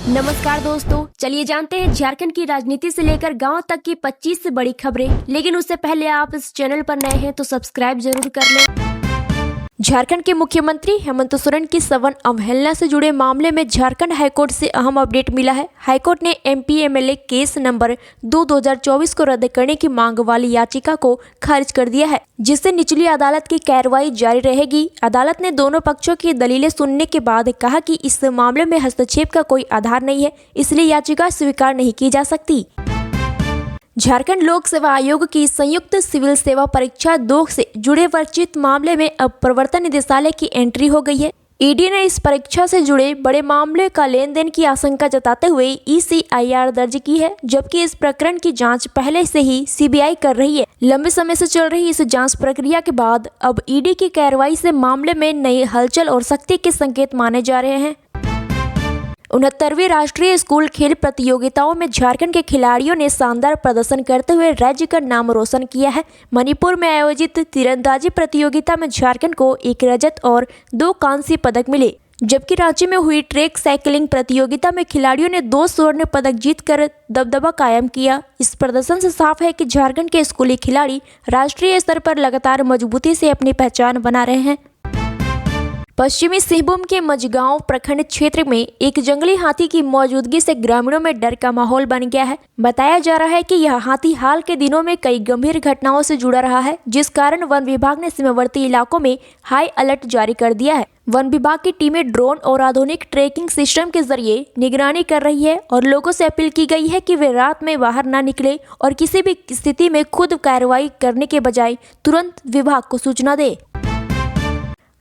नमस्कार दोस्तों, चलिए जानते हैं झारखंड की राजनीति से लेकर गांव तक की 25 से बड़ी खबरें। लेकिन उससे पहले आप इस चैनल पर नए हैं तो सब्सक्राइब जरूर कर लें। झारखंड के मुख्यमंत्री हेमंत सोरेन की सवन अवहेलना से जुड़े मामले में झारखंड हाईकोर्ट से अहम अपडेट मिला है। हाईकोर्ट ने एमपी एमएलए केस नंबर 2/2024 को रद्द करने की मांग वाली याचिका को खारिज कर दिया है, जिससे निचली अदालत की कार्रवाई जारी रहेगी। अदालत ने दोनों पक्षों की दलीलें सुनने के बाद कहा कि इस मामले में हस्तक्षेप का कोई आधार नहीं है, इसलिए याचिका स्वीकार नहीं की जा सकती। झारखंड लोक सेवा आयोग की संयुक्त सिविल सेवा परीक्षा 2 से जुड़े वर्चित मामले में अब प्रवर्तन निदेशालय की एंट्री हो गई है। ईडी ने इस परीक्षा से जुड़े बड़े मामले का लेन देन की आशंका जताते हुए ECIR दर्ज की है, जबकि इस प्रकरण की जांच पहले से ही CBI कर रही है। लंबे समय से चल रही इस जांच प्रक्रिया के बाद अब ईडी की कार्रवाई से मामले में नई हलचल और सख्ती के संकेत माने जा रहे हैं। 69वीं राष्ट्रीय स्कूल खेल प्रतियोगिताओं में झारखंड के खिलाड़ियों ने शानदार प्रदर्शन करते हुए राज्य का नाम रोशन किया है। मणिपुर में आयोजित तीरंदाजी प्रतियोगिता में झारखंड को 1 रजत और 2 कांस्य पदक मिले, जबकि रांची में हुई ट्रैक साइकिलिंग प्रतियोगिता में खिलाड़ियों ने 2 स्वर्ण पदक जीतकर दबदबा कायम किया। इस प्रदर्शन से साफ है कि झारखंड के स्कूली खिलाड़ी राष्ट्रीय स्तर पर लगातार मजबूती से अपनी पहचान बना रहे हैं। पश्चिमी सिंहभूम के मझगांव प्रखंड क्षेत्र में एक जंगली हाथी की मौजूदगी से ग्रामीणों में डर का माहौल बन गया है। बताया जा रहा है कि यह हाथी हाल के दिनों में कई गंभीर घटनाओं से जुड़ा रहा है, जिस कारण वन विभाग ने सीमावर्ती इलाकों में हाई अलर्ट जारी कर दिया है। वन विभाग की टीमें ड्रोन और आधुनिक ट्रैकिंग सिस्टम के जरिए निगरानी कर रही है और लोगों से अपील की गई है कि वे रात में बाहर न निकले और किसी भी स्थिति में खुद कार्रवाई करने के बजाय तुरंत विभाग को सूचना दे।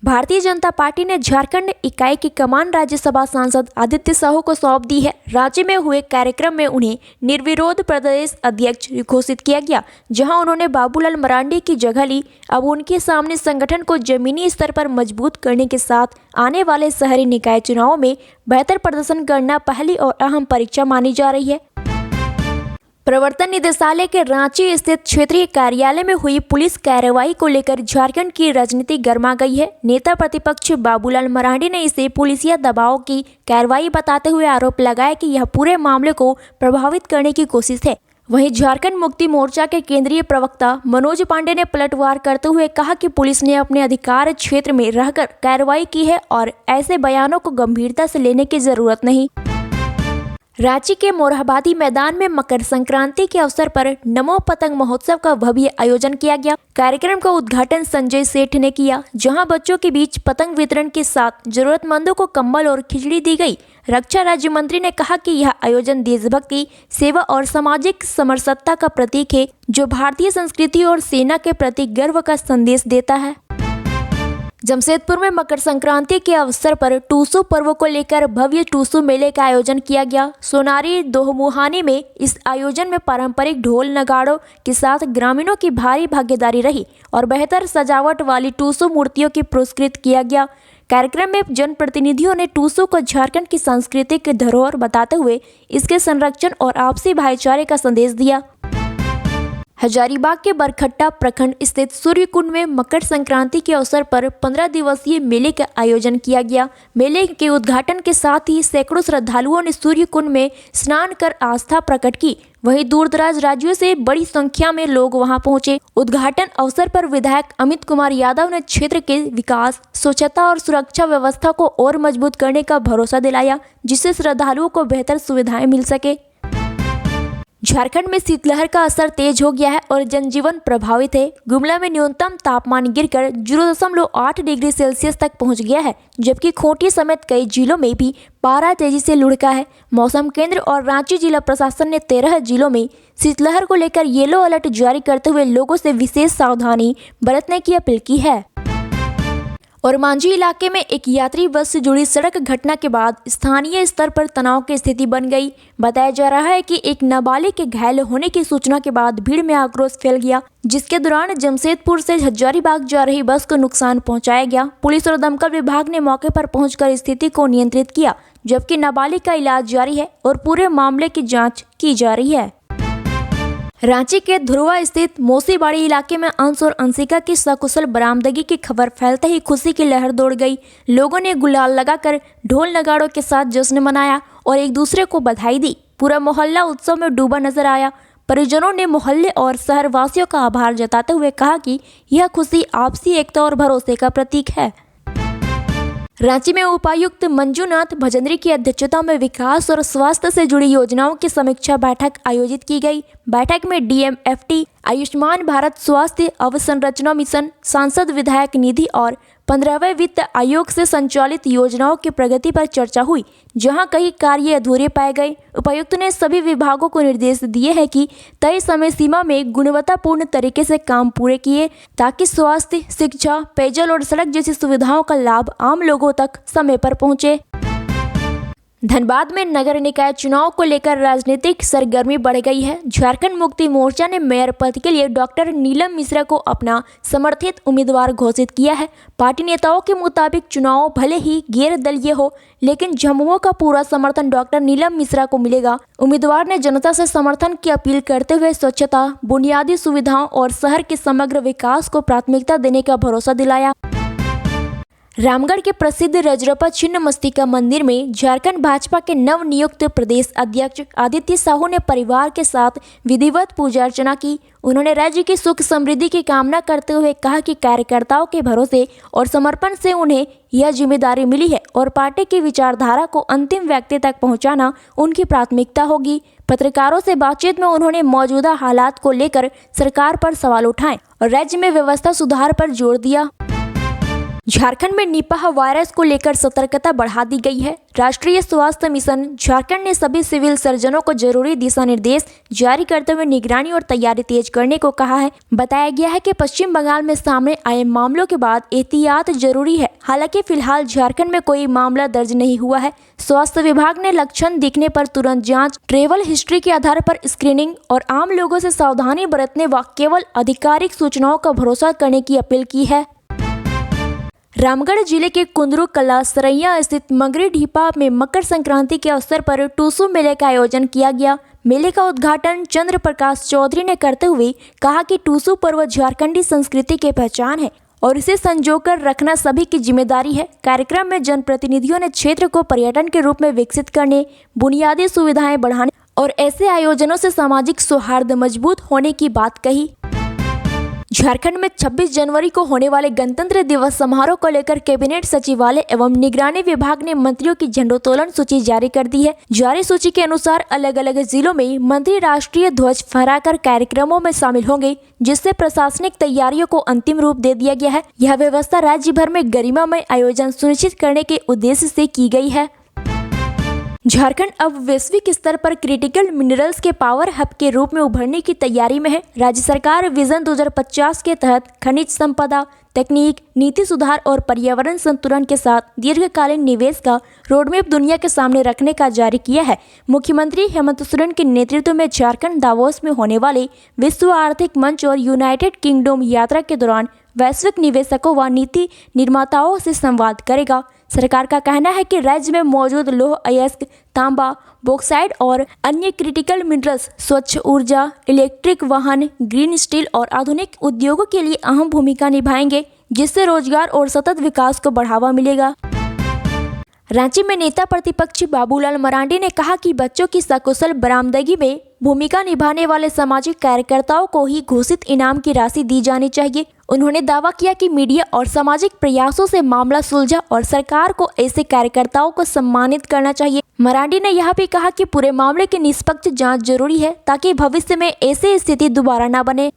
भारतीय जनता पार्टी ने झारखंड इकाई की कमान राज्यसभा सांसद आदित्य साहू को सौंप दी है। रांची में हुए कार्यक्रम में उन्हें निर्विरोध प्रदेश अध्यक्ष घोषित किया गया, जहां उन्होंने बाबूलाल मरांडी की जगह ली। अब उनके सामने संगठन को जमीनी स्तर पर मजबूत करने के साथ आने वाले शहरी निकाय चुनावों में बेहतर प्रदर्शन करना पहली और अहम परीक्षा मानी जा रही है। प्रवर्तन निदेशालय के रांची स्थित क्षेत्रीय कार्यालय में हुई पुलिस कार्रवाई को लेकर झारखंड की राजनीति गर्मा गई है। नेता प्रतिपक्ष बाबूलाल मरांडी ने इसे पुलिसिया दबाव की कार्रवाई बताते हुए आरोप लगाया कि यह पूरे मामले को प्रभावित करने की कोशिश है। वहीं झारखंड मुक्ति मोर्चा के केंद्रीय प्रवक्ता मनोज पांडे ने पलटवार करते हुए कहा कि पुलिस ने अपने अधिकार क्षेत्र में रहकर कार्रवाई की है और ऐसे बयानों को गंभीरता से लेने की जरूरत नहीं। रांची के मोरहाबादी मैदान में मकर संक्रांति के अवसर पर नमो पतंग महोत्सव का भव्य आयोजन किया गया। कार्यक्रम का उद्घाटन संजय सेठ ने किया, जहां बच्चों के बीच पतंग वितरण के साथ जरूरतमंदों को कंबल और खिचड़ी दी गई। रक्षा राज्य मंत्री ने कहा कि यह आयोजन देशभक्ति, सेवा और सामाजिक समरसता का प्रतीक है, जो भारतीय संस्कृति और सेना के प्रति गर्व का संदेश देता है। जमशेदपुर में मकर संक्रांति के अवसर पर टूसू पर्व को लेकर भव्य टूसू मेले का आयोजन किया गया। सोनारी दोहमुहानी में इस आयोजन में पारंपरिक ढोल नगाड़ों के साथ ग्रामीणों की भारी भागीदारी रही और बेहतर सजावट वाली टूसू मूर्तियों की पुरस्कृत किया गया। कार्यक्रम में जनप्रतिनिधियों ने टूसू को झारखंड की सांस्कृतिक धरोहर बताते हुए इसके संरक्षण और आपसी भाईचारे का संदेश दिया। हजारीबाग के बरखट्टा प्रखंड स्थित सूर्य कुंड में मकर संक्रांति के अवसर पर 15 दिवसीय मेले का आयोजन किया गया। मेले के उद्घाटन के साथ ही सैकड़ों श्रद्धालुओं ने सूर्य कुंड में स्नान कर आस्था प्रकट की। वहीं दूर दराज राज्यों से बड़ी संख्या में लोग वहां पहुंचे। उद्घाटन अवसर पर विधायक अमित कुमार यादव ने क्षेत्र के विकास, स्वच्छता और सुरक्षा व्यवस्था को और मजबूत करने का भरोसा दिलाया, जिससे श्रद्धालुओं को बेहतर सुविधाएं मिल सके। झारखंड में शीतलहर का असर तेज हो गया है और जनजीवन प्रभावित है। गुमला में न्यूनतम तापमान गिरकर 0.8 डिग्री सेल्सियस तक पहुंच गया है, जबकि खूंटी समेत कई जिलों में भी पारा तेजी से लुढ़का है। मौसम केंद्र और रांची जिला प्रशासन ने 13 जिलों में शीतलहर को लेकर येलो अलर्ट जारी करते हुए लोगों से विशेष सावधानी बरतने की अपील की है। और मांझी इलाके में एक यात्री बस से जुड़ी सड़क घटना के बाद स्थानीय स्तर पर तनाव की स्थिति बन गई। बताया जा रहा है कि एक नाबालिग के घायल होने की सूचना के बाद भीड़ में आक्रोश फैल गया, जिसके दौरान जमशेदपुर से हजारीबाग जा रही बस को नुकसान पहुंचाया गया। पुलिस और दमकल विभाग ने मौके पर पहुंचकर स्थिति को नियंत्रित किया, जबकि नाबालिग का इलाज जारी है और पूरे मामले की जाँच की जा रही है। रांची के धुरवा स्थित मोसीबाड़ी इलाके में अंश और अंशिका की सकुशल बरामदगी की खबर फैलते ही खुशी की लहर दौड़ गई। लोगों ने गुलाल लगाकर ढोल नगाड़ों के साथ जश्न मनाया और एक दूसरे को बधाई दी। पूरा मोहल्ला उत्सव में डूबा नजर आया। परिजनों ने मोहल्ले और शहर वासियों का आभार जताते हुए कहा कि यह खुशी आपसी एकता और भरोसे का प्रतीक है। रांची में उपायुक्त मंजूनाथ भजंत्री की अध्यक्षता में विकास और स्वास्थ्य से जुड़ी योजनाओं की समीक्षा बैठक आयोजित की गई। बैठक में डीएमएफटी, आयुष्मान भारत स्वास्थ्य अवसंरचना मिशन, सांसद विधायक निधि और 15वें वित्त आयोग से संचालित योजनाओं की प्रगति पर चर्चा हुई, जहां कई कार्य अधूरे पाए गए। उपायुक्त ने सभी विभागों को निर्देश दिए हैं कि तय समय सीमा में गुणवत्तापूर्ण तरीके से काम पूरे किए, ताकि स्वास्थ्य, शिक्षा, पेयजल और सड़क जैसी सुविधाओं का लाभ आम लोगों तक समय पर पहुंचे। धनबाद में नगर निकाय चुनाव को लेकर राजनीतिक सरगर्मी बढ़ गई है। झारखंड मुक्ति मोर्चा ने मेयर पद के लिए डॉक्टर नीलम मिश्रा को अपना समर्थित उम्मीदवार घोषित किया है। पार्टी नेताओं के मुताबिक चुनाव भले ही गैर दलीय हो, लेकिन जम्मुओं का पूरा समर्थन डॉक्टर नीलम मिश्रा को मिलेगा। उम्मीदवार ने जनता से समर्थन की अपील करते हुए स्वच्छता, बुनियादी सुविधाओं और शहर के समग्र विकास को प्राथमिकता देने का भरोसा दिलाया। रामगढ़ के प्रसिद्ध रजरप्पा छिन्नमस्तिका मंदिर में झारखंड भाजपा के नवनियुक्त प्रदेश अध्यक्ष आदित्य साहू ने परिवार के साथ विधिवत पूजा अर्चना की। उन्होंने राज्य की सुख समृद्धि की कामना करते हुए कहा कि कार्यकर्ताओं के भरोसे और समर्पण से उन्हें यह जिम्मेदारी मिली है और पार्टी की विचारधारा को अंतिम व्यक्ति तक पहुंचाना उनकी प्राथमिकता होगी। पत्रकारों से बातचीत में उन्होंने मौजूदा हालात को लेकर सरकार पर सवाल उठाए और राज्य में व्यवस्था सुधार पर जोर दिया। झारखंड में निपाह वायरस को लेकर सतर्कता बढ़ा दी गई है। राष्ट्रीय स्वास्थ्य मिशन झारखंड ने सभी सिविल सर्जनों को जरूरी दिशा निर्देश जारी करते हुए निगरानी और तैयारी तेज करने को कहा है। बताया गया है कि पश्चिम बंगाल में सामने आए मामलों के बाद एहतियात जरूरी है। हालांकि फिलहाल झारखंड में कोई मामला दर्ज नहीं हुआ है। स्वास्थ्य विभाग ने लक्षण दिखने पर तुरंत जाँच, ट्रेवल हिस्ट्री के आधार पर स्क्रीनिंग और आम लोगों से सावधानी बरतने व केवल आधिकारिक सूचनाओं का भरोसा करने की अपील की है। रामगढ़ जिले के कुंदरू कला सरैया स्थित मगरी ढीपा में मकर संक्रांति के अवसर पर टूसू मेले का आयोजन किया गया। मेले का उद्घाटन चंद्र प्रकाश चौधरी ने करते हुए कहा कि टूसू पर्व झारखंडी संस्कृति की पहचान है और इसे संजोकर रखना सभी की जिम्मेदारी है। कार्यक्रम में जनप्रतिनिधियों ने क्षेत्र को पर्यटन के रूप में विकसित करने, बुनियादी सुविधाएं बढ़ाने और ऐसे आयोजनों से सामाजिक सौहार्द मजबूत होने की बात कही। झारखंड में 26 जनवरी को होने वाले गणतंत्र दिवस समारोह को लेकर कैबिनेट सचिवालय एवं निगरानी विभाग ने मंत्रियों की झंडोत्तोलन सूची जारी कर दी है। जारी सूची के अनुसार अलग अलग जिलों में मंत्री राष्ट्रीय ध्वज फहराकर कार्यक्रमों में शामिल होंगे, जिससे प्रशासनिक तैयारियों को अंतिम रूप दे दिया गया है। यह व्यवस्था राज्य भर में गरिमामय आयोजन सुनिश्चित करने के उद्देश्य से की गई है। झारखंड अब वैश्विक स्तर पर क्रिटिकल मिनरल्स के पावर हब के रूप में उभरने की तैयारी में है। राज्य सरकार विजन 2050 के तहत खनिज संपदा, तकनीक, नीति सुधार और पर्यावरण संतुलन के साथ दीर्घकालीन निवेश का रोडमैप दुनिया के सामने रखने का जारी किया है। मुख्यमंत्री हेमंत सोरेन के नेतृत्व में झारखंड दावोस में होने वाले विश्व आर्थिक मंच और यूनाइटेड किंगडम यात्रा के दौरान वैश्विक निवेशकों व नीति निर्माताओं से संवाद करेगा। सरकार का कहना है कि राज्य में मौजूद लौह अयस्क, तांबा, बॉक्साइट और अन्य क्रिटिकल मिनरल्स स्वच्छ ऊर्जा, इलेक्ट्रिक वाहन, ग्रीन स्टील और आधुनिक उद्योगों के लिए अहम भूमिका निभाएंगे, जिससे रोजगार और सतत विकास को बढ़ावा मिलेगा। रांची में नेता प्रतिपक्ष बाबूलाल मरांडी ने कहा कि बच्चों की सकुशल बरामदगी में भूमिका निभाने वाले सामाजिक कार्यकर्ताओं को ही घोषित इनाम की राशि दी जानी चाहिए। उन्होंने दावा किया कि मीडिया और सामाजिक प्रयासों से मामला सुलझा और सरकार को ऐसे कार्यकर्ताओं को सम्मानित करना चाहिए। मरांडी ने यह भी कहा कि पूरे मामले की निष्पक्ष जांच जरूरी है, ताकि भविष्य में ऐसी स्थिति दोबारा न बने।